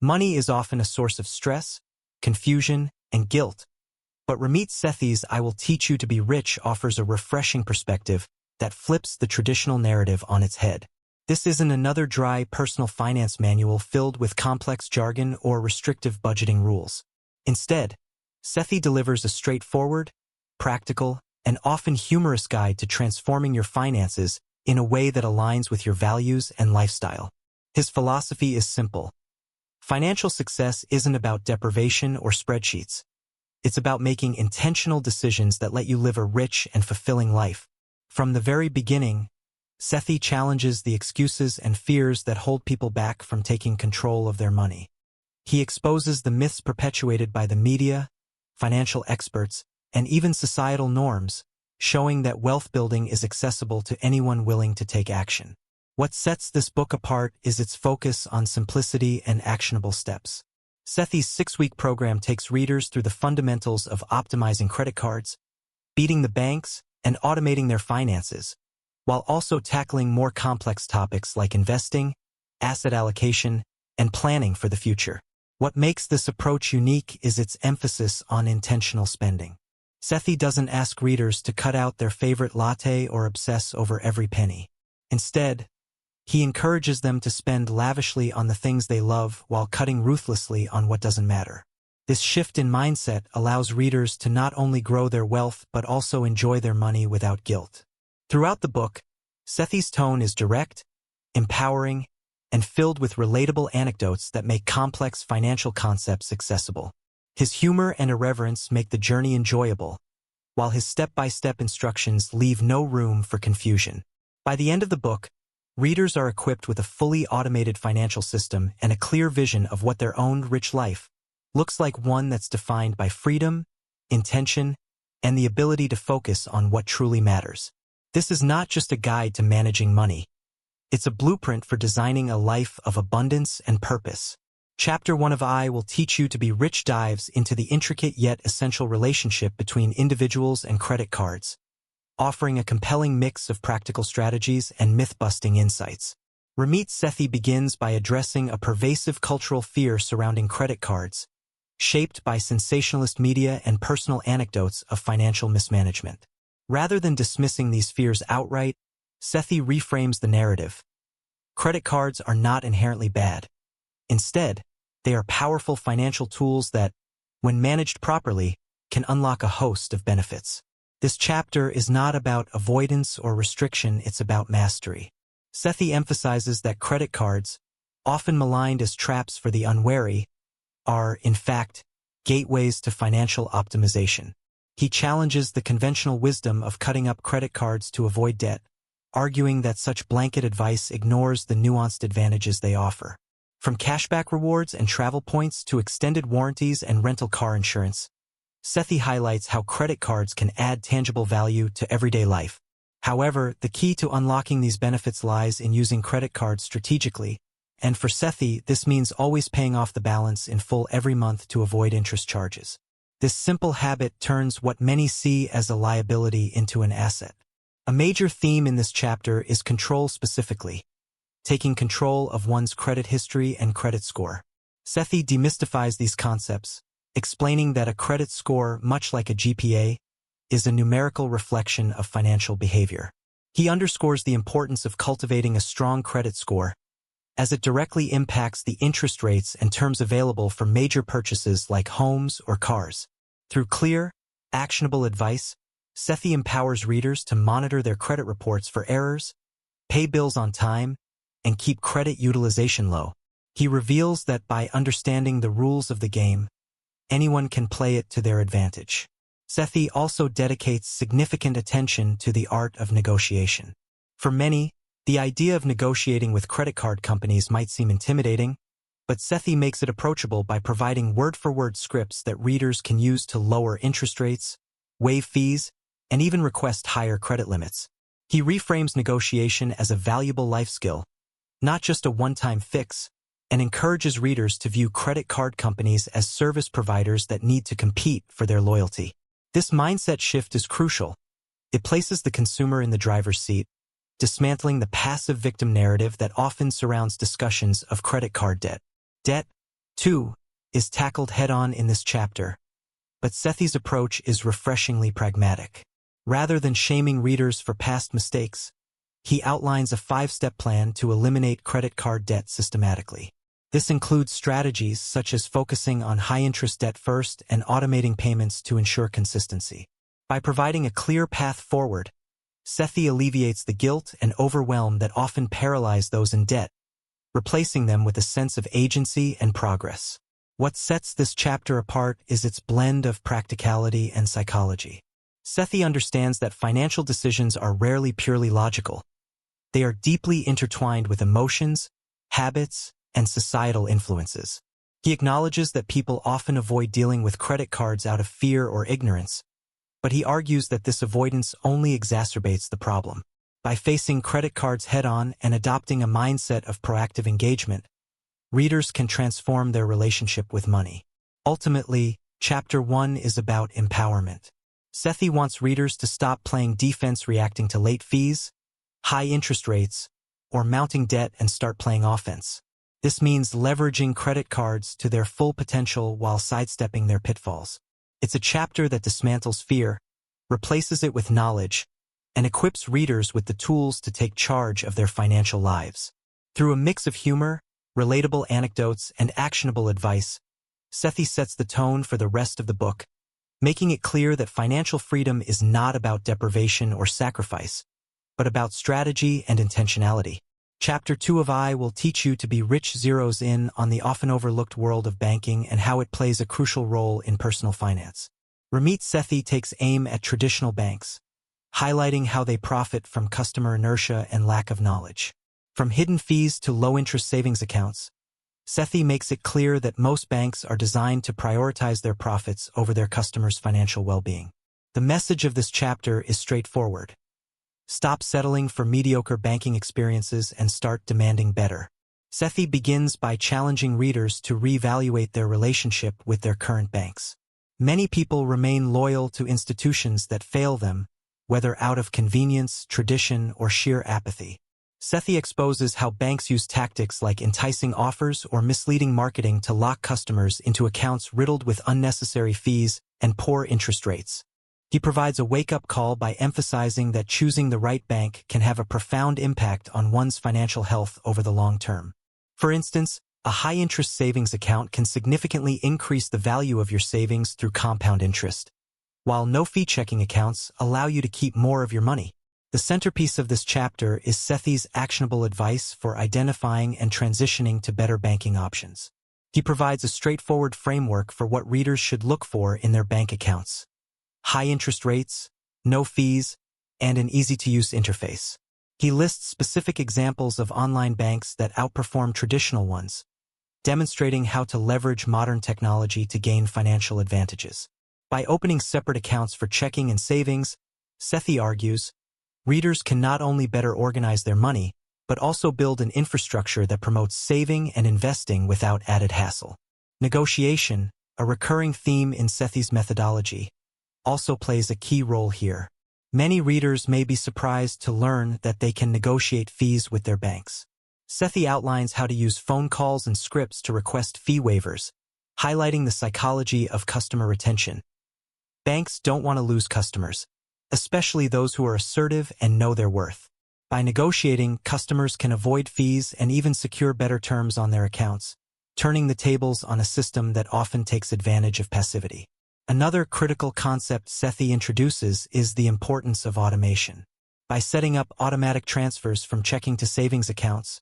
Money is often a source of stress, confusion, and guilt. But Ramit Sethi's I Will Teach You to Be Rich offers a refreshing perspective that flips the traditional narrative on its head. This isn't another dry personal finance manual filled with complex jargon or restrictive budgeting rules. Instead, Sethi delivers a straightforward, practical, and often humorous guide to transforming your finances in a way that aligns with your values and lifestyle. His philosophy is simple. Financial success isn't about deprivation or spreadsheets. It's about making intentional decisions that let you live a rich and fulfilling life. From the very beginning, Sethi challenges the excuses and fears that hold people back from taking control of their money. He exposes the myths perpetuated by the media, financial experts, and even societal norms, showing that wealth building is accessible to anyone willing to take action. What sets this book apart is its focus on simplicity and actionable steps. Sethi's 6-week program takes readers through the fundamentals of optimizing credit cards, beating the banks, and automating their finances, while also tackling more complex topics like investing, asset allocation, and planning for the future. What makes this approach unique is its emphasis on intentional spending. Sethi doesn't ask readers to cut out their favorite latte or obsess over every penny. Instead, he encourages them to spend lavishly on the things they love while cutting ruthlessly on what doesn't matter. This shift in mindset allows readers to not only grow their wealth but also enjoy their money without guilt. Throughout the book, Sethi's tone is direct, empowering, and filled with relatable anecdotes that make complex financial concepts accessible. His humor and irreverence make the journey enjoyable, while his step-by-step instructions leave no room for confusion. By the end of the book, readers are equipped with a fully automated financial system and a clear vision of what their own rich life looks like, one that's defined by freedom, intention, and the ability to focus on what truly matters. This is not just a guide to managing money. It's a blueprint for designing a life of abundance and purpose. Chapter 1 of I Will Teach You to Be Rich dives into the intricate yet essential relationship between individuals and credit cards, offering a compelling mix of practical strategies and myth-busting insights. Ramit Sethi begins by addressing a pervasive cultural fear surrounding credit cards, shaped by sensationalist media and personal anecdotes of financial mismanagement. Rather than dismissing these fears outright, Sethi reframes the narrative. Credit cards are not inherently bad. Instead, they are powerful financial tools that, when managed properly, can unlock a host of benefits. This chapter is not about avoidance or restriction, it's about mastery. Sethi emphasizes that credit cards, often maligned as traps for the unwary, are, in fact, gateways to financial optimization. He challenges the conventional wisdom of cutting up credit cards to avoid debt, arguing that such blanket advice ignores the nuanced advantages they offer. From cashback rewards and travel points to extended warranties and rental car insurance, Sethi highlights how credit cards can add tangible value to everyday life. However, the key to unlocking these benefits lies in using credit cards strategically, and for Sethi, this means always paying off the balance in full every month to avoid interest charges. This simple habit turns what many see as a liability into an asset. A major theme in this chapter is control specifically, taking control of one's credit history and credit score. Sethi demystifies these concepts, explaining that a credit score, much like a GPA, is a numerical reflection of financial behavior. He underscores the importance of cultivating a strong credit score, as it directly impacts the interest rates and terms available for major purchases like homes or cars. Through clear, actionable advice, Sethi empowers readers to monitor their credit reports for errors, pay bills on time, and keep credit utilization low. He reveals that by understanding the rules of the game, anyone can play it to their advantage. Sethi also dedicates significant attention to the art of negotiation. For many, the idea of negotiating with credit card companies might seem intimidating, but Sethi makes it approachable by providing word-for-word scripts that readers can use to lower interest rates, waive fees, and even request higher credit limits. He reframes negotiation as a valuable life skill, not just a one-time fix, and encourages readers to view credit card companies as service providers that need to compete for their loyalty. This mindset shift is crucial. It places the consumer in the driver's seat, dismantling the passive victim narrative that often surrounds discussions of credit card debt. Debt, 2 is tackled head-on in this chapter, but Sethi's approach is refreshingly pragmatic. Rather than shaming readers for past mistakes, he outlines a 5-step plan to eliminate credit card debt systematically. This includes strategies such as focusing on high-interest debt first and automating payments to ensure consistency. By providing a clear path forward, Sethi alleviates the guilt and overwhelm that often paralyze those in debt, replacing them with a sense of agency and progress. What sets this chapter apart is its blend of practicality and psychology. Sethi understands that financial decisions are rarely purely logical. They are deeply intertwined with emotions, habits, and societal influences. He acknowledges that people often avoid dealing with credit cards out of fear or ignorance, but he argues that this avoidance only exacerbates the problem. By facing credit cards head-on and adopting a mindset of proactive engagement, readers can transform their relationship with money. Ultimately, Chapter 1 is about empowerment. Sethi wants readers to stop playing defense reacting to late fees, high interest rates, or mounting debt and start playing offense. This means leveraging credit cards to their full potential while sidestepping their pitfalls. It's a chapter that dismantles fear, replaces it with knowledge, and equips readers with the tools to take charge of their financial lives. Through a mix of humor, relatable anecdotes, and actionable advice, Sethi sets the tone for the rest of the book, making it clear that financial freedom is not about deprivation or sacrifice, but about strategy and intentionality. Chapter 2 of I Will Teach You to Be Rich zeroes in on the often overlooked world of banking and how it plays a crucial role in personal finance. Ramit Sethi takes aim at traditional banks, highlighting how they profit from customer inertia and lack of knowledge. From hidden fees to low-interest savings accounts, Sethi makes it clear that most banks are designed to prioritize their profits over their customers' financial well-being. The message of this chapter is straightforward. Stop settling for mediocre banking experiences and start demanding better. Sethi begins by challenging readers to reevaluate their relationship with their current banks. Many people remain loyal to institutions that fail them, whether out of convenience, tradition, or sheer apathy. Sethi exposes how banks use tactics like enticing offers or misleading marketing to lock customers into accounts riddled with unnecessary fees and poor interest rates. He provides a wake-up call by emphasizing that choosing the right bank can have a profound impact on one's financial health over the long term. For instance, a high-interest savings account can significantly increase the value of your savings through compound interest, while no-fee checking accounts allow you to keep more of your money. The centerpiece of this chapter is Sethi's actionable advice for identifying and transitioning to better banking options. He provides a straightforward framework for what readers should look for in their bank accounts: high interest rates, no fees, and an easy-to-use interface. He lists specific examples of online banks that outperform traditional ones, demonstrating how to leverage modern technology to gain financial advantages. By opening separate accounts for checking and savings, Sethi argues, readers can not only better organize their money, but also build an infrastructure that promotes saving and investing without added hassle. Negotiation, a recurring theme in Sethi's methodology, also plays a key role here. Many readers may be surprised to learn that they can negotiate fees with their banks. Sethi outlines how to use phone calls and scripts to request fee waivers, highlighting the psychology of customer retention. Banks don't want to lose customers, especially those who are assertive and know their worth. By negotiating, customers can avoid fees and even secure better terms on their accounts, turning the tables on a system that often takes advantage of passivity. Another critical concept Sethi introduces is the importance of automation. By setting up automatic transfers from checking to savings accounts,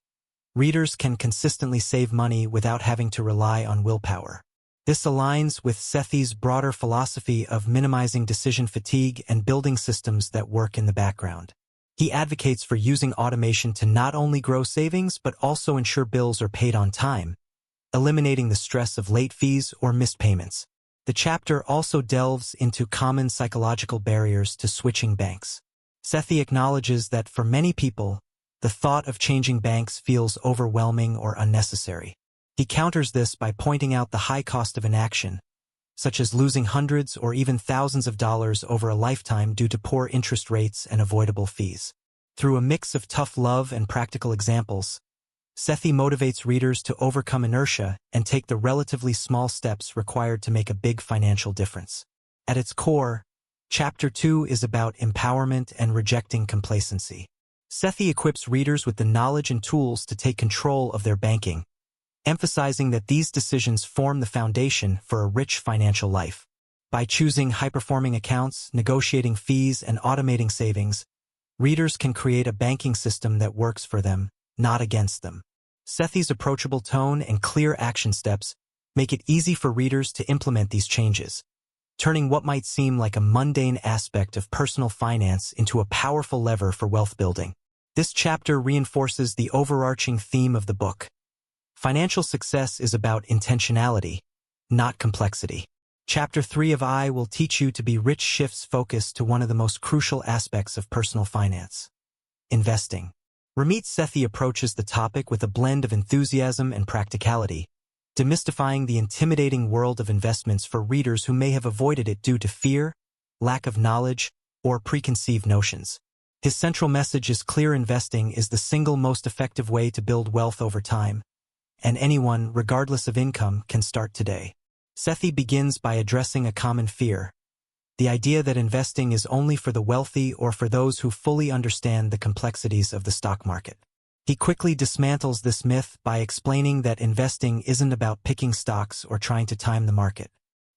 readers can consistently save money without having to rely on willpower. This aligns with Sethi's broader philosophy of minimizing decision fatigue and building systems that work in the background. He advocates for using automation to not only grow savings but also ensure bills are paid on time, eliminating the stress of late fees or missed payments. The chapter also delves into common psychological barriers to switching banks. Sethi acknowledges that for many people, the thought of changing banks feels overwhelming or unnecessary. He counters this by pointing out the high cost of inaction, such as losing hundreds or even thousands of dollars over a lifetime due to poor interest rates and avoidable fees. Through a mix of tough love and practical examples, Sethi motivates readers to overcome inertia and take the relatively small steps required to make a big financial difference. At its core, Chapter 2 is about empowerment and rejecting complacency. Sethi equips readers with the knowledge and tools to take control of their banking, emphasizing that these decisions form the foundation for a rich financial life. By choosing high-performing accounts, negotiating fees, and automating savings, readers can create a banking system that works for them, not against them. Sethi's approachable tone and clear action steps make it easy for readers to implement these changes, turning what might seem like a mundane aspect of personal finance into a powerful lever for wealth building. This chapter reinforces the overarching theme of the book. Financial success is about intentionality, not complexity. Chapter 3 of I Will Teach You to Be Rich shifts focus to one of the most crucial aspects of personal finance: investing. Ramit Sethi approaches the topic with a blend of enthusiasm and practicality, demystifying the intimidating world of investments for readers who may have avoided it due to fear, lack of knowledge, or preconceived notions. His central message is clear: investing is the single most effective way to build wealth over time, and anyone, regardless of income, can start today. Sethi begins by addressing a common fear: the idea that investing is only for the wealthy or for those who fully understand the complexities of the stock market. He quickly dismantles this myth by explaining that investing isn't about picking stocks or trying to time the market.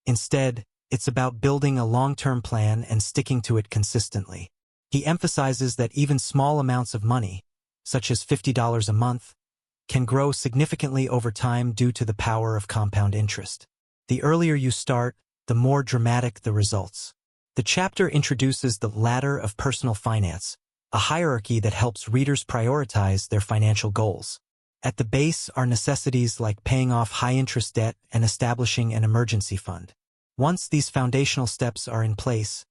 Instead, it's about building a long-term plan and sticking to it consistently. He emphasizes that even small amounts of money, such as $50 a month, can grow significantly over time due to the power of compound interest. The earlier you start, the more dramatic the results. The chapter introduces the ladder of personal finance, a hierarchy that helps readers prioritize their financial goals. At the base are necessities like paying off high-interest debt and establishing an emergency fund. Once these foundational steps are in place,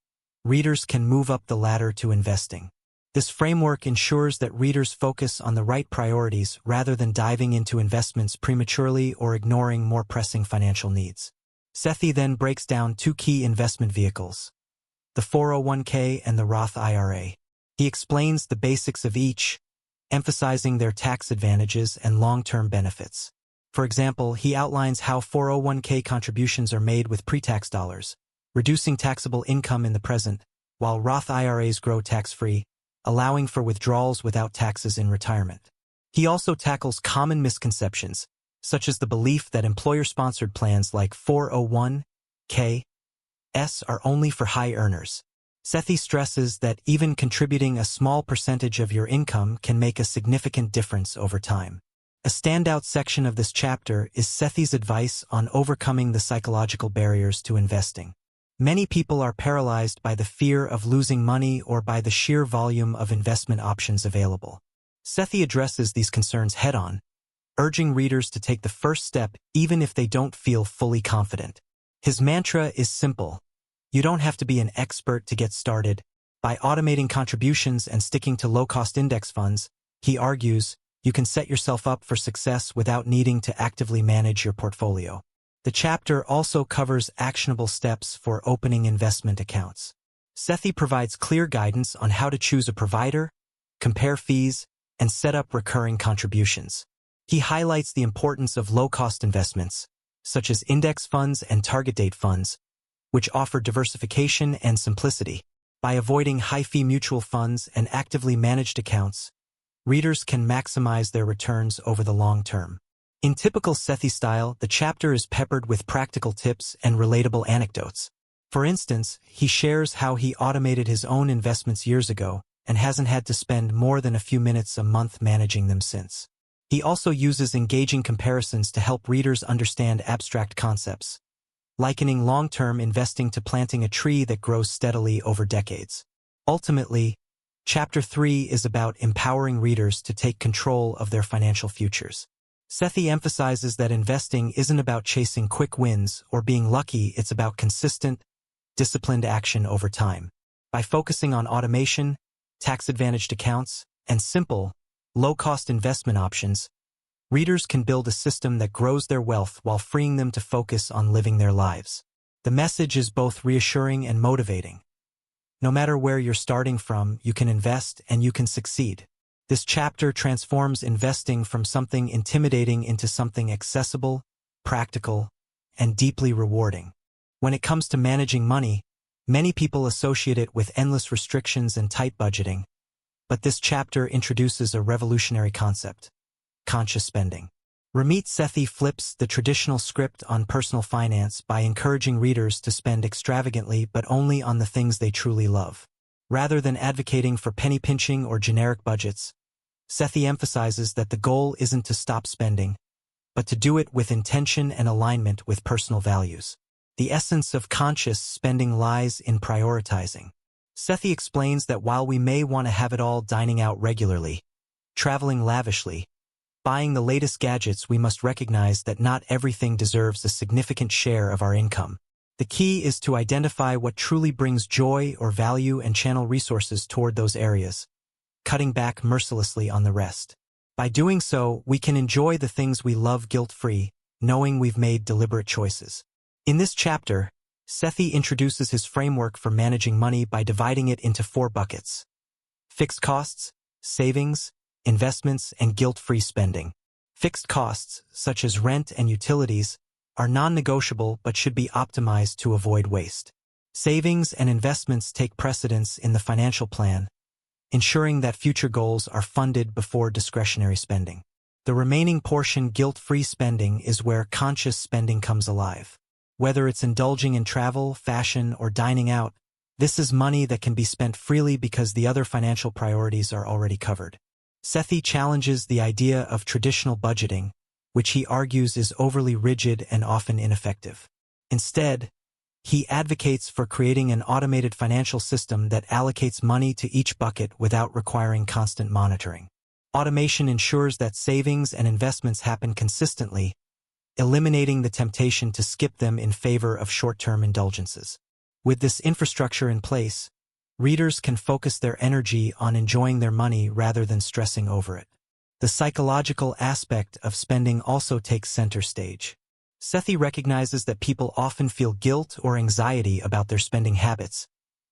readers can move up the ladder to investing. This framework ensures that readers focus on the right priorities rather than diving into investments prematurely or ignoring more pressing financial needs. Sethi then breaks down two key investment vehicles: the 401k and the Roth IRA. He explains the basics of each, emphasizing their tax advantages and long-term benefits. For example, he outlines how 401k contributions are made with pre-tax dollars, reducing taxable income in the present, while Roth IRAs grow tax-free, allowing for withdrawals without taxes in retirement. He also tackles common misconceptions, such as the belief that employer-sponsored plans like 401k are only for high earners. Sethi stresses that even contributing a small percentage of your income can make a significant difference over time. A standout section of this chapter is Sethi's advice on overcoming the psychological barriers to investing. Many people are paralyzed by the fear of losing money or by the sheer volume of investment options available. Sethi addresses these concerns head-on, urging readers to take the first step even if they don't feel fully confident. His mantra is simple: you don't have to be an expert to get started. By automating contributions and sticking to low-cost index funds, he argues, you can set yourself up for success without needing to actively manage your portfolio. The chapter also covers actionable steps for opening investment accounts. Sethi provides clear guidance on how to choose a provider, compare fees, and set up recurring contributions. He highlights the importance of low-cost investments, such as index funds and target date funds, which offer diversification and simplicity. By avoiding high-fee mutual funds and actively managed accounts, readers can maximize their returns over the long term. In typical Sethi style, the chapter is peppered with practical tips and relatable anecdotes. For instance, he shares how he automated his own investments years ago and hasn't had to spend more than a few minutes a month managing them since. He also uses engaging comparisons to help readers understand abstract concepts, likening long-term investing to planting a tree that grows steadily over decades. Ultimately, Chapter 3 is about empowering readers to take control of their financial futures. Sethi emphasizes that investing isn't about chasing quick wins or being lucky, it's about consistent, disciplined action over time. By focusing on automation, tax-advantaged accounts, and simple, low-cost investment options, readers can build a system that grows their wealth while freeing them to focus on living their lives. The message is both reassuring and motivating. No matter where you're starting from, you can invest and you can succeed. This chapter transforms investing from something intimidating into something accessible, practical, and deeply rewarding. When it comes to managing money, many people associate it with endless restrictions and tight budgeting, but this chapter introduces a revolutionary concept: conscious spending. Ramit Sethi flips the traditional script on personal finance by encouraging readers to spend extravagantly but only on the things they truly love. Rather than advocating for penny-pinching or generic budgets, Sethi emphasizes that the goal isn't to stop spending, but to do it with intention and alignment with personal values. The essence of conscious spending lies in prioritizing. Sethi explains that while we may want to have it all, dining out regularly, traveling lavishly, buying the latest gadgets, we must recognize that not everything deserves a significant share of our income. The key is to identify what truly brings joy or value and channel resources toward those areas, cutting back mercilessly on the rest. By doing so, we can enjoy the things we love guilt-free, knowing we've made deliberate choices. In this chapter, Sethi introduces his framework for managing money by dividing it into 4 buckets: fixed costs, savings, investments, and guilt-free spending. Fixed costs, such as rent and utilities, are non-negotiable but should be optimized to avoid waste. Savings and investments take precedence in the financial plan, ensuring that future goals are funded before discretionary spending. The remaining portion, guilt-free spending, is where conscious spending comes alive. Whether it's indulging in travel, fashion, or dining out, this is money that can be spent freely because the other financial priorities are already covered. Sethi challenges the idea of traditional budgeting, which he argues is overly rigid and often ineffective. Instead, he advocates for creating an automated financial system that allocates money to each bucket without requiring constant monitoring. Automation ensures that savings and investments happen consistently, eliminating the temptation to skip them in favor of short-term indulgences. With this infrastructure in place, readers can focus their energy on enjoying their money rather than stressing over it. The psychological aspect of spending also takes center stage. Sethi recognizes that people often feel guilt or anxiety about their spending habits,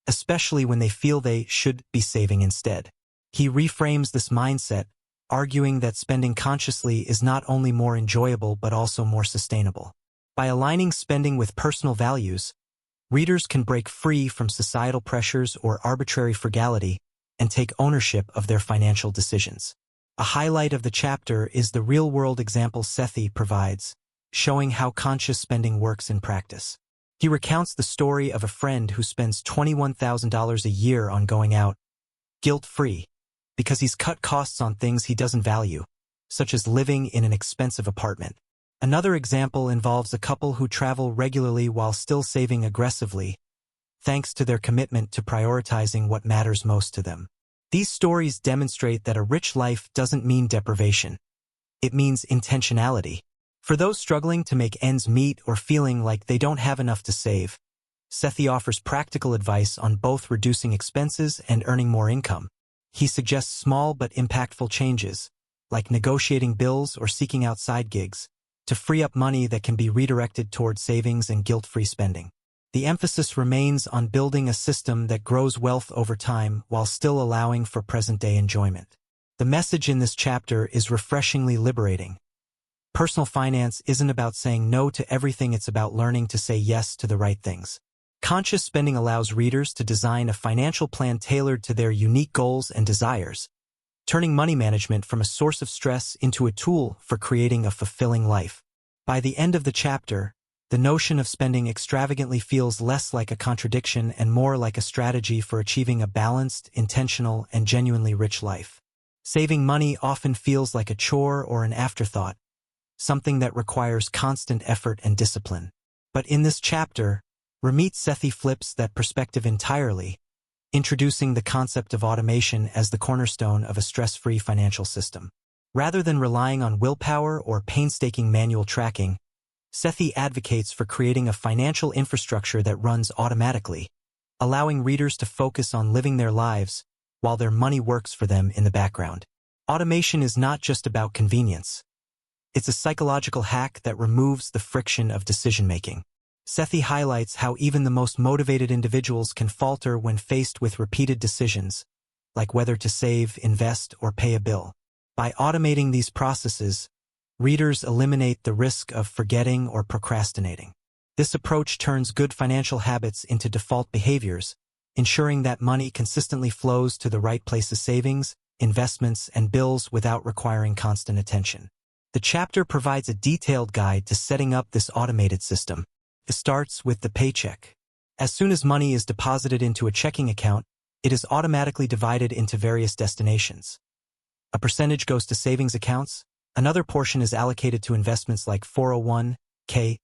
especially when they feel they should be saving instead. He reframes this mindset, arguing that spending consciously is not only more enjoyable but also more sustainable. By aligning spending with personal values, readers can break free from societal pressures or arbitrary frugality and take ownership of their financial decisions. A highlight of the chapter is the real-world example Sethi provides, showing how conscious spending works in practice. He recounts the story of a friend who spends $21,000 a year on going out, guilt-free, because he's cut costs on things he doesn't value, such as living in an expensive apartment. Another example involves a couple who travel regularly while still saving aggressively, thanks to their commitment to prioritizing what matters most to them. These stories demonstrate that a rich life doesn't mean deprivation. It means intentionality. For those struggling to make ends meet or feeling like they don't have enough to save, Sethi offers practical advice on both reducing expenses and earning more income. He suggests small but impactful changes, like negotiating bills or seeking out side gigs, to free up money that can be redirected toward savings and guilt-free spending. The emphasis remains on building a system that grows wealth over time while still allowing for present-day enjoyment. The message in this chapter is refreshingly liberating. Personal finance isn't about saying no to everything, it's about learning to say yes to the right things. Conscious spending allows readers to design a financial plan tailored to their unique goals and desires, turning money management from a source of stress into a tool for creating a fulfilling life. By the end of the chapter, the notion of spending extravagantly feels less like a contradiction and more like a strategy for achieving a balanced, intentional, and genuinely rich life. Saving money often feels like a chore or an afterthought, something that requires constant effort and discipline. But in this chapter, Ramit Sethi flips that perspective entirely, introducing the concept of automation as the cornerstone of a stress-free financial system. Rather than relying on willpower or painstaking manual tracking, Sethi advocates for creating a financial infrastructure that runs automatically, allowing readers to focus on living their lives while their money works for them in the background. Automation is not just about convenience. It's a psychological hack that removes the friction of decision-making. Sethi highlights how even the most motivated individuals can falter when faced with repeated decisions, like whether to save, invest, or pay a bill. By automating these processes, readers eliminate the risk of forgetting or procrastinating. This approach turns good financial habits into default behaviors, ensuring that money consistently flows to the right places: savings, investments, and bills without requiring constant attention. The chapter provides a detailed guide to setting up this automated system. It starts with the paycheck. As soon as money is deposited into a checking account, it is automatically divided into various destinations. A percentage goes to savings accounts, another portion is allocated to investments like 401(k),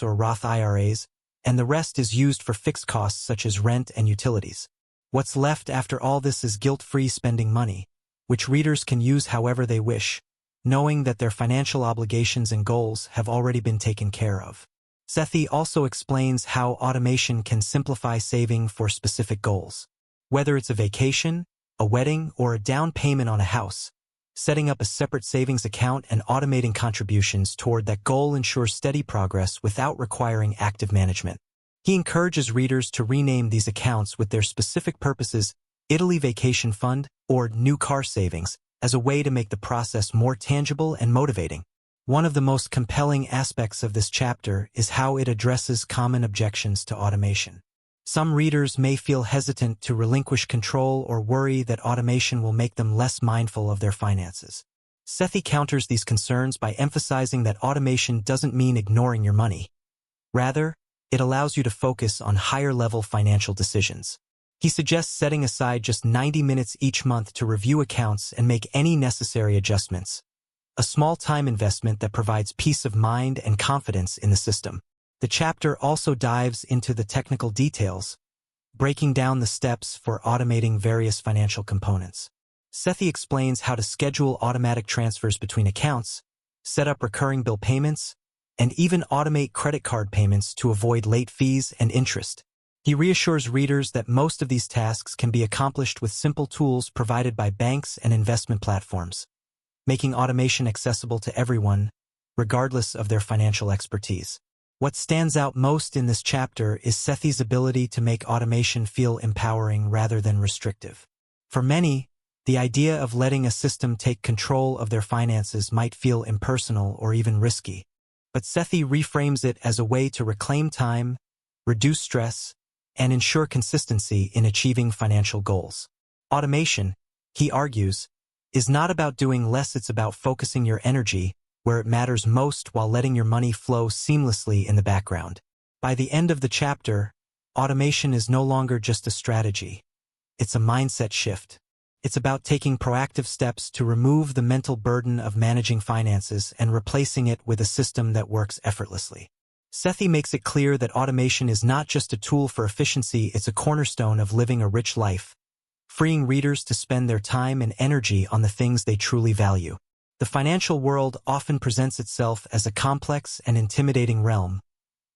or Roth IRAs, and the rest is used for fixed costs such as rent and utilities. What's left after all this is guilt-free spending money, which readers can use however they wish, knowing that their financial obligations and goals have already been taken care of. Sethi also explains how automation can simplify saving for specific goals. Whether it's a vacation, a wedding, or a down payment on a house, setting up a separate savings account and automating contributions toward that goal ensures steady progress without requiring active management. He encourages readers to rename these accounts with their specific purposes: Italy Vacation Fund or New Car Savings, as a way to make the process more tangible and motivating. One of the most compelling aspects of this chapter is how it addresses common objections to automation. Some readers may feel hesitant to relinquish control or worry that automation will make them less mindful of their finances. Sethi counters these concerns by emphasizing that automation doesn't mean ignoring your money. Rather, it allows you to focus on higher-level financial decisions. He suggests setting aside just 90 minutes each month to review accounts and make any necessary adjustments, a small time investment that provides peace of mind and confidence in the system. The chapter also dives into the technical details, breaking down the steps for automating various financial components. Sethi explains how to schedule automatic transfers between accounts, set up recurring bill payments, and even automate credit card payments to avoid late fees and interest. He reassures readers that most of these tasks can be accomplished with simple tools provided by banks and investment platforms, making automation accessible to everyone, regardless of their financial expertise. What stands out most in this chapter is Sethi's ability to make automation feel empowering rather than restrictive. For many, the idea of letting a system take control of their finances might feel impersonal or even risky. But Sethi reframes it as a way to reclaim time, reduce stress, and ensure consistency in achieving financial goals. Automation, he argues, is not about doing less, it's about focusing your energy where it matters most while letting your money flow seamlessly in the background. By the end of the chapter, automation is no longer just a strategy. It's a mindset shift. It's about taking proactive steps to remove the mental burden of managing finances and replacing it with a system that works effortlessly. Sethi makes it clear that automation is not just a tool for efficiency, it's a cornerstone of living a rich life, freeing readers to spend their time and energy on the things they truly value. The financial world often presents itself as a complex and intimidating realm,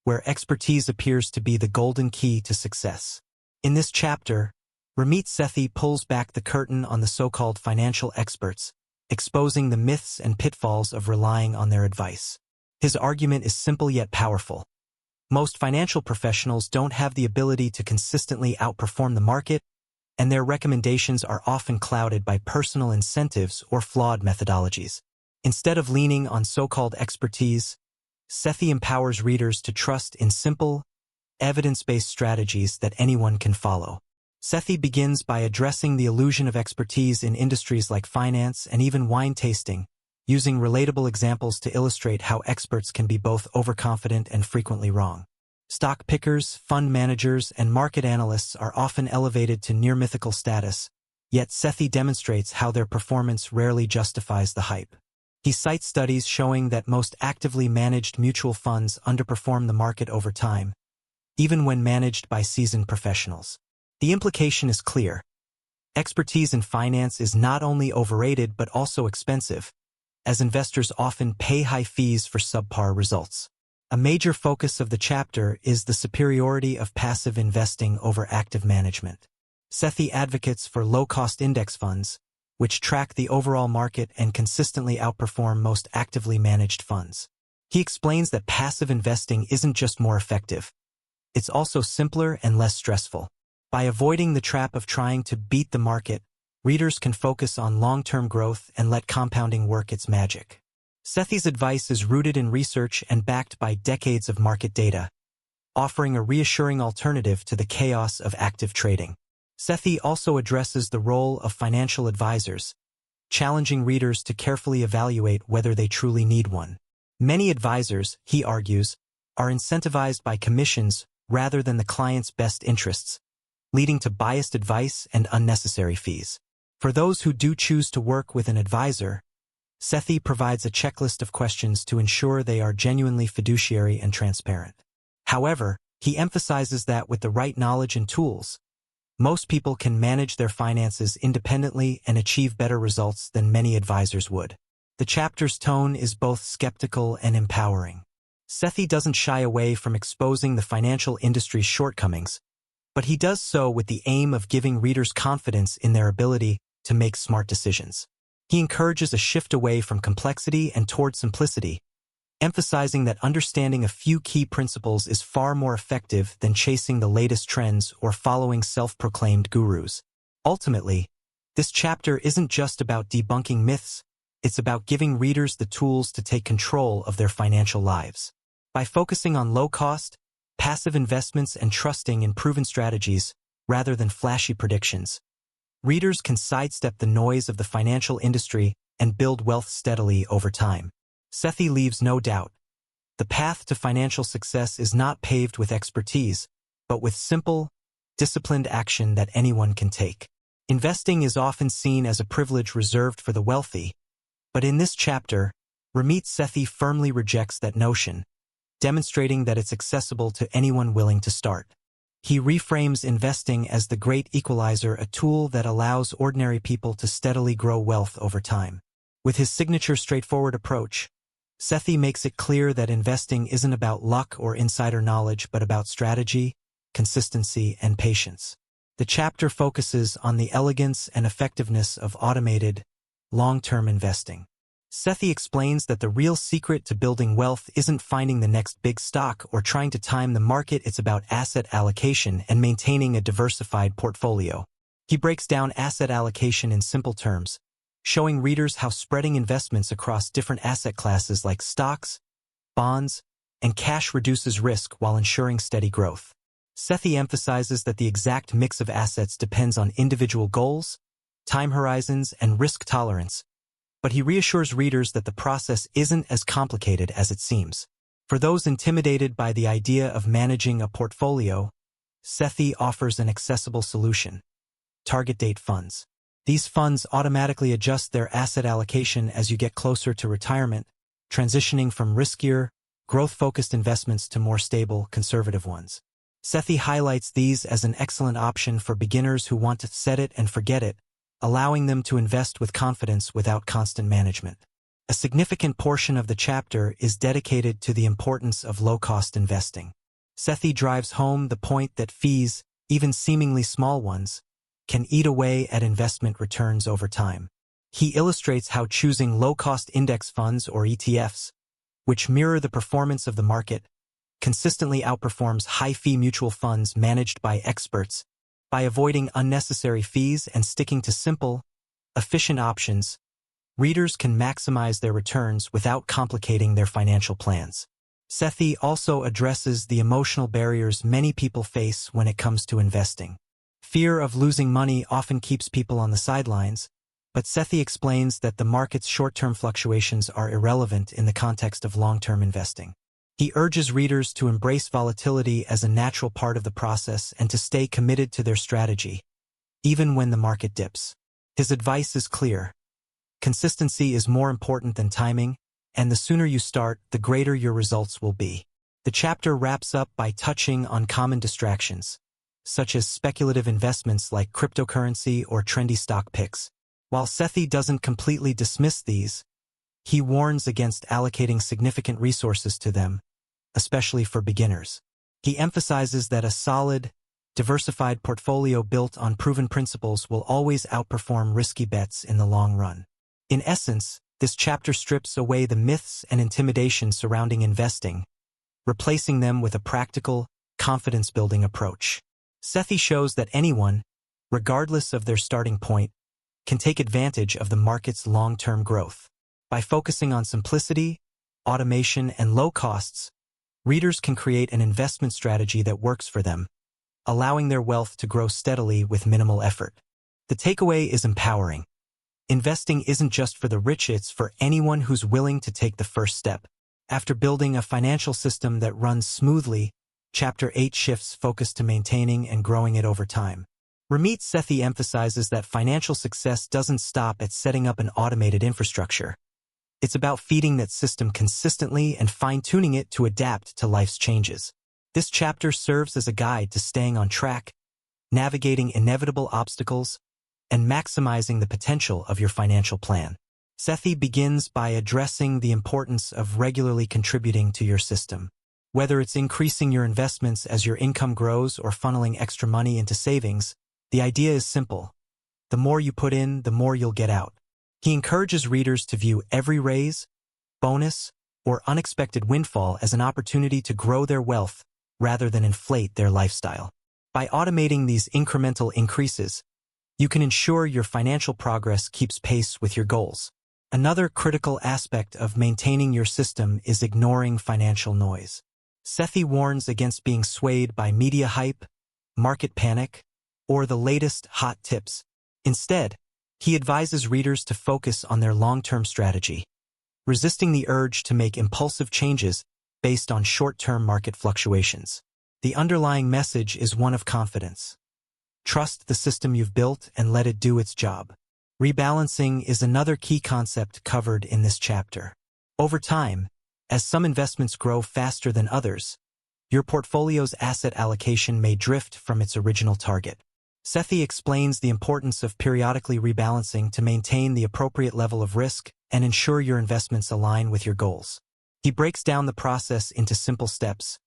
where expertise appears to be the golden key to success. In this chapter, Ramit Sethi pulls back the curtain on the so-called financial experts, exposing the myths and pitfalls of relying on their advice. His argument is simple yet powerful. Most financial professionals don't have the ability to consistently outperform the market, and their recommendations are often clouded by personal incentives or flawed methodologies. Instead of leaning on so-called expertise, Sethi empowers readers to trust in simple, evidence-based strategies that anyone can follow. Sethi begins by addressing the illusion of expertise in industries like finance and even wine tasting, using relatable examples to illustrate how experts can be both overconfident and frequently wrong. Stock pickers, fund managers, and market analysts are often elevated to near-mythical status, yet Sethi demonstrates how their performance rarely justifies the hype. He cites studies showing that most actively managed mutual funds underperform the market over time, even when managed by seasoned professionals. The implication is clear. Expertise in finance is not only overrated but also expensive, as investors often pay high fees for subpar results. A major focus of the chapter is the superiority of passive investing over active management. Sethi advocates for low-cost index funds, which track the overall market and consistently outperform most actively managed funds. He explains that passive investing isn't just more effective, it's also simpler and less stressful. By avoiding the trap of trying to beat the market, readers can focus on long-term growth and let compounding work its magic. Sethi's advice is rooted in research and backed by decades of market data, offering a reassuring alternative to the chaos of active trading. Sethi also addresses the role of financial advisors, challenging readers to carefully evaluate whether they truly need one. Many advisors, he argues, are incentivized by commissions rather than the client's best interests, leading to biased advice and unnecessary fees. For those who do choose to work with an advisor, Sethi provides a checklist of questions to ensure they are genuinely fiduciary and transparent. However, he emphasizes that with the right knowledge and tools, most people can manage their finances independently and achieve better results than many advisors would. The chapter's tone is both skeptical and empowering. Sethi doesn't shy away from exposing the financial industry's shortcomings, but he does so with the aim of giving readers confidence in their ability to make smart decisions. He encourages a shift away from complexity and toward simplicity, emphasizing that understanding a few key principles is far more effective than chasing the latest trends or following self-proclaimed gurus. Ultimately, this chapter isn't just about debunking myths, it's about giving readers the tools to take control of their financial lives. By focusing on low-cost, passive investments and trusting in proven strategies rather than flashy predictions, readers can sidestep the noise of the financial industry and build wealth steadily over time. Sethi leaves no doubt. The path to financial success is not paved with expertise, but with simple, disciplined action that anyone can take. Investing is often seen as a privilege reserved for the wealthy, but in this chapter, Ramit Sethi firmly rejects that notion, demonstrating that it's accessible to anyone willing to start. He reframes investing as the great equalizer, a tool that allows ordinary people to steadily grow wealth over time. With his signature straightforward approach, Sethi makes it clear that investing isn't about luck or insider knowledge but about strategy, consistency, and patience. The chapter focuses on the elegance and effectiveness of automated, long-term investing. Sethi explains that the real secret to building wealth isn't finding the next big stock or trying to time the market, it's about asset allocation and maintaining a diversified portfolio. He breaks down asset allocation in simple terms, showing readers how spreading investments across different asset classes like stocks, bonds, and cash reduces risk while ensuring steady growth. Sethi emphasizes that the exact mix of assets depends on individual goals, time horizons, and risk tolerance, but he reassures readers that the process isn't as complicated as it seems. For those intimidated by the idea of managing a portfolio, Sethi offers an accessible solution: target date funds. These funds automatically adjust their asset allocation as you get closer to retirement, transitioning from riskier, growth-focused investments to more stable, conservative ones. Sethi highlights these as an excellent option for beginners who want to set it and forget it, allowing them to invest with confidence without constant management. A significant portion of the chapter is dedicated to the importance of low-cost investing. Sethi drives home the point that fees, even seemingly small ones, can eat away at investment returns over time. He illustrates how choosing low-cost index funds or ETFs, which mirror the performance of the market, consistently outperforms high-fee mutual funds managed by experts. By avoiding unnecessary fees and sticking to simple, efficient options, readers can maximize their returns without complicating their financial plans. Sethi also addresses the emotional barriers many people face when it comes to investing. Fear of losing money often keeps people on the sidelines, but Sethi explains that the market's short-term fluctuations are irrelevant in the context of long-term investing. He urges readers to embrace volatility as a natural part of the process and to stay committed to their strategy, even when the market dips. His advice is clear: consistency is more important than timing, and the sooner you start, the greater your results will be. The chapter wraps up by touching on common distractions, such as speculative investments like cryptocurrency or trendy stock picks. While Sethi doesn't completely dismiss these, he warns against allocating significant resources to them, especially for beginners. He emphasizes that a solid, diversified portfolio built on proven principles will always outperform risky bets in the long run. In essence, this chapter strips away the myths and intimidation surrounding investing, replacing them with a practical, confidence-building approach. Sethi shows that anyone, regardless of their starting point, can take advantage of the market's long-term growth. By focusing on simplicity, automation, and low costs, readers can create an investment strategy that works for them, allowing their wealth to grow steadily with minimal effort. The takeaway is empowering. Investing isn't just for the rich, it's for anyone who's willing to take the first step. After building a financial system that runs smoothly, Chapter 8 shifts focus to maintaining and growing it over time. Ramit Sethi emphasizes that financial success doesn't stop at setting up an automated infrastructure. It's about feeding that system consistently and fine-tuning it to adapt to life's changes. This chapter serves as a guide to staying on track, navigating inevitable obstacles, and maximizing the potential of your financial plan. Sethi begins by addressing the importance of regularly contributing to your system. Whether it's increasing your investments as your income grows or funneling extra money into savings, the idea is simple. The more you put in, the more you'll get out. He encourages readers to view every raise, bonus, or unexpected windfall as an opportunity to grow their wealth rather than inflate their lifestyle. By automating these incremental increases, you can ensure your financial progress keeps pace with your goals. Another critical aspect of maintaining your system is ignoring financial noise. Sethi warns against being swayed by media hype, market panic, or the latest hot tips. Instead, he advises readers to focus on their long-term strategy, resisting the urge to make impulsive changes based on short-term market fluctuations. The underlying message is one of confidence. Trust the system you've built and let it do its job. Rebalancing is another key concept covered in this chapter. Over time, as some investments grow faster than others, your portfolio's asset allocation may drift from its original target. Sethi explains the importance of periodically rebalancing to maintain the appropriate level of risk and ensure your investments align with your goals. He breaks down the process into simple steps,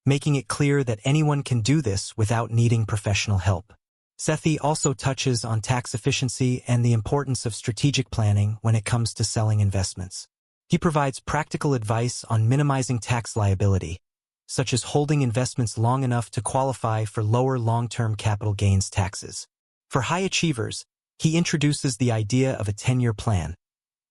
making it clear that anyone can do this without needing professional help. Sethi also touches on tax efficiency and the importance of strategic planning when it comes to selling investments. He provides practical advice on minimizing tax liability, such as holding investments long enough to qualify for lower long-term capital gains taxes. For high achievers, he introduces the idea of a 10-year plan,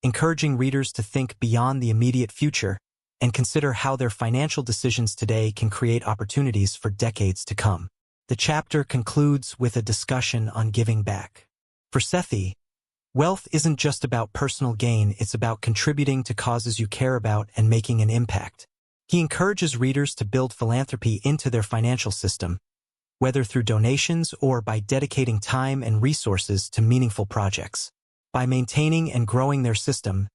encouraging readers to think beyond the immediate future and consider how their financial decisions today can create opportunities for decades to come. The chapter concludes with a discussion on giving back. For Sethi, wealth isn't just about personal gain, it's about contributing to causes you care about and making an impact. He encourages readers to build philanthropy into their financial system, whether through donations or by dedicating time and resources to meaningful projects. By maintaining and growing their system,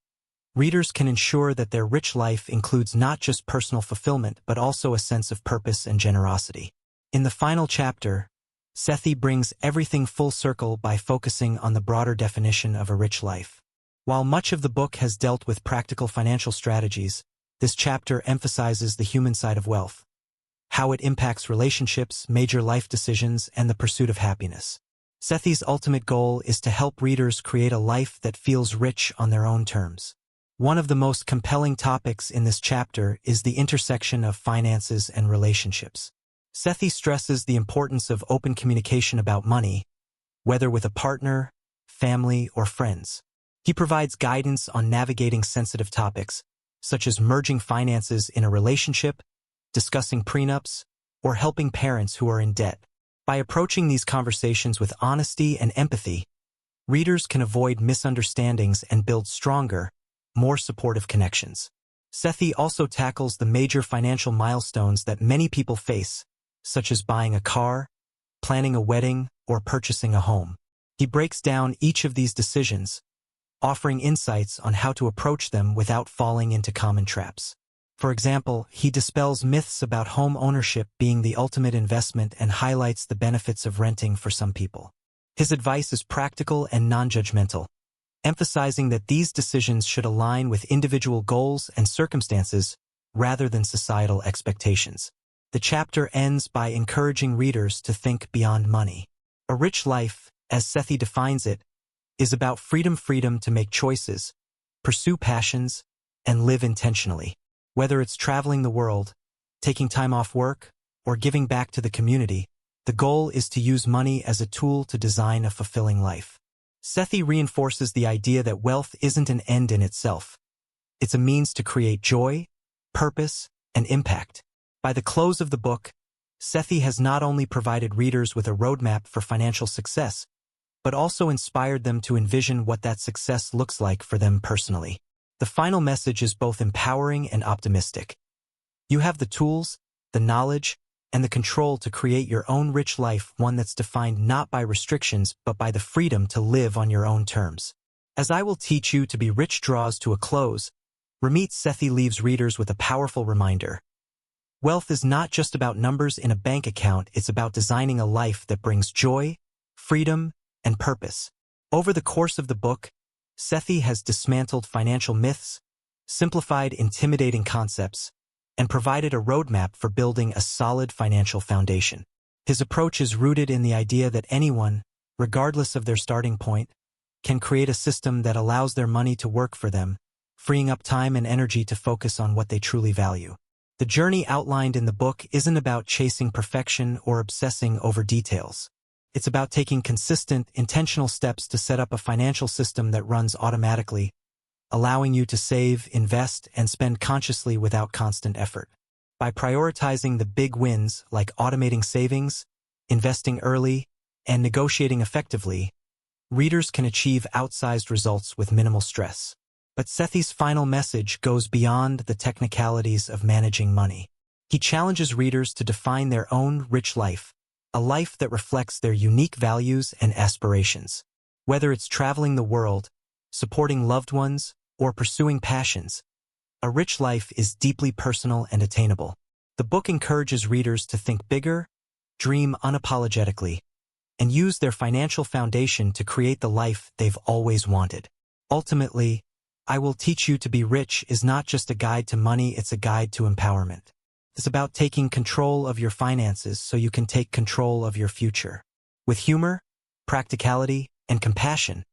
readers can ensure that their rich life includes not just personal fulfillment but also a sense of purpose and generosity. In the final chapter, Sethi brings everything full circle by focusing on the broader definition of a rich life. While much of the book has dealt with practical financial strategies, this chapter emphasizes the human side of wealth, how it impacts relationships, major life decisions, and the pursuit of happiness. Sethi's ultimate goal is to help readers create a life that feels rich on their own terms. One of the most compelling topics in this chapter is the intersection of finances and relationships. Sethi stresses the importance of open communication about money, whether with a partner, family, or friends. He provides guidance on navigating sensitive topics, such as merging finances in a relationship, discussing prenups, or helping parents who are in debt. By approaching these conversations with honesty and empathy, readers can avoid misunderstandings and build stronger, more supportive connections. Sethi also tackles the major financial milestones that many people face, such as buying a car, planning a wedding, or purchasing a home. He breaks down each of these decisions, offering insights on how to approach them without falling into common traps. For example, he dispels myths about home ownership being the ultimate investment and highlights the benefits of renting for some people. His advice is practical and non-judgmental, emphasizing that these decisions should align with individual goals and circumstances rather than societal expectations. The chapter ends by encouraging readers to think beyond money. A rich life, as Sethi defines it, is about freedom to make choices, pursue passions, and live intentionally. Whether it's traveling the world, taking time off work, or giving back to the community, the goal is to use money as a tool to design a fulfilling life. Sethi reinforces the idea that wealth isn't an end in itself. It's a means to create joy, purpose, and impact. By the close of the book, Sethi has not only provided readers with a roadmap for financial success, but also inspired them to envision what that success looks like for them personally. The final message is both empowering and optimistic. You have the tools, the knowledge, and the control to create your own rich life, one that's defined not by restrictions but by the freedom to live on your own terms. As I Will Teach You to Be Rich draws to a close, Ramit Sethi leaves readers with a powerful reminder. Wealth is not just about numbers in a bank account, it's about designing a life that brings joy, freedom, and purpose. Over the course of the book, Sethi has dismantled financial myths, simplified intimidating concepts, and provided a roadmap for building a solid financial foundation. His approach is rooted in the idea that anyone, regardless of their starting point, can create a system that allows their money to work for them, freeing up time and energy to focus on what they truly value. The journey outlined in the book isn't about chasing perfection or obsessing over details. It's about taking consistent, intentional steps to set up a financial system that runs automatically, allowing you to save, invest, and spend consciously without constant effort. By prioritizing the big wins like automating savings, investing early, and negotiating effectively, readers can achieve outsized results with minimal stress. But Sethi's final message goes beyond the technicalities of managing money. He challenges readers to define their own rich life, a life that reflects their unique values and aspirations. Whether it's traveling the world, supporting loved ones, or pursuing passions, a rich life is deeply personal and attainable. The book encourages readers to think bigger, dream unapologetically, and use their financial foundation to create the life they've always wanted. Ultimately, I Will Teach You to Be Rich is not just a guide to money, it's a guide to empowerment. It's about taking control of your finances so you can take control of your future. With humor, practicality, and compassion,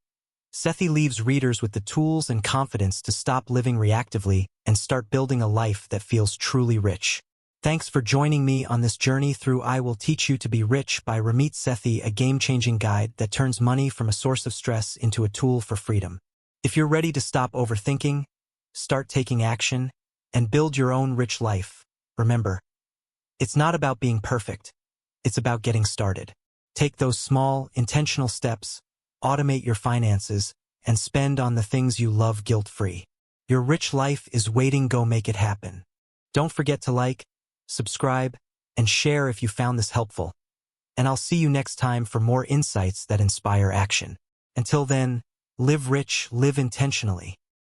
Sethi leaves readers with the tools and confidence to stop living reactively and start building a life that feels truly rich. Thanks for joining me on this journey through I Will Teach You to Be Rich by Ramit Sethi, a game-changing guide that turns money from a source of stress into a tool for freedom. If you're ready to stop overthinking, start taking action, and build your own rich life, remember, it's not about being perfect. It's about getting started. Take those small, intentional steps, automate your finances, and spend on the things you love guilt-free. Your rich life is waiting. Go make it happen. Don't forget to like, subscribe, and share if you found this helpful. And I'll see you next time for more insights that inspire action. Until then, live rich, live intentionally.